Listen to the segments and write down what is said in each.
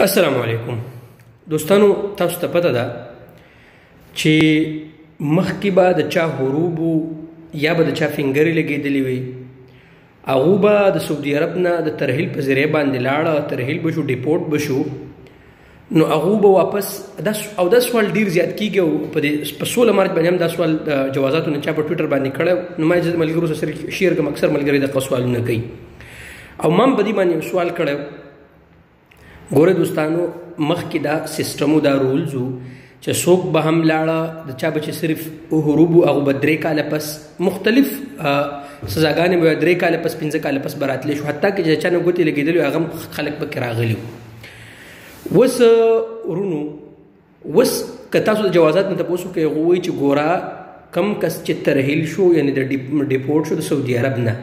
السلام علیکم دوستانو، تاسو ته پته ده چې مخکې به د چا حروب یا به د چا فنګرې لګېدلې وي، هغو به د سعودي عرب نه د ترحیل په ذریعه باندې لاړه، ترحیل به شو، ډیپورټ به شو، نو هغو به واپس دا سوال ډیر زیات کیږي او په 16 مارچ باندې هم دا سوال جوازاتو نه چا په ټویټر باندې کړی، نو ما یې ملګرو سره شیر کوم، اکثر ملګري دغه سوالونه کوي او ما هم په دې باندې سوال کړی. ګوره دوستانو، مخکې دا سیسټم دا رولز و چې څوک به هم لاړه، د چا به چې صرف حروب هغه به 3 کاله پس مختلف سزاګانې به 3 کاله پس 5 کاله پس به راتلی شو، حتی که چې چا نه ګوتې لګېدلي هغه هم خلک پکې راغلي وو. اوس ورونو، اوس که تاسو د جوازات نه تپوس وکړئ، هغه وایي چې ګوره کم کس چې ترحیل شو یعنې د ډیپورټ شو د سعودي عرب نه،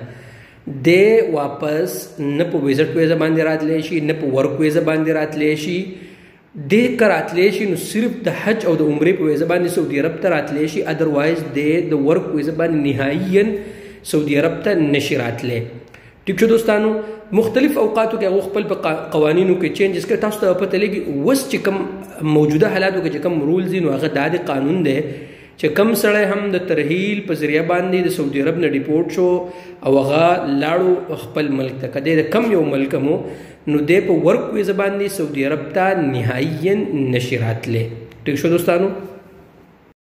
دی واپس نه په ویزټ ویزه باندې راتلی شي، نه په ورک ویزه باندې راتلی شي. دی که راتلی شي نو صرف د حج او د عمرې په ویزه باندې سعودي عرب ته راتلی شي، ادروایز دی د ورک ویزه باندې نهاییاً سعودي عرب ته نشي راتلی. ټیک شو دوستانو، مختلف اوقاتو کې هغه خپل په قوانینو کې چینجز کوي. تاسو ته پته لګي اوس چې کوم موجوده حالاتو کې چې کوم رولز دي، نو هغه دا د قانون دی چې کم سړی هم د ترحیل په ذریعه باندې د سعودي عرب نه ډیپورټ شو او هغه لاړو خپل ملک ته، که دی د کم یو ملک مو، نو دی په ورک ویزه باندې سعودي عرب ته نهاییاً نشي راتلی. ټیک شو دوستانو.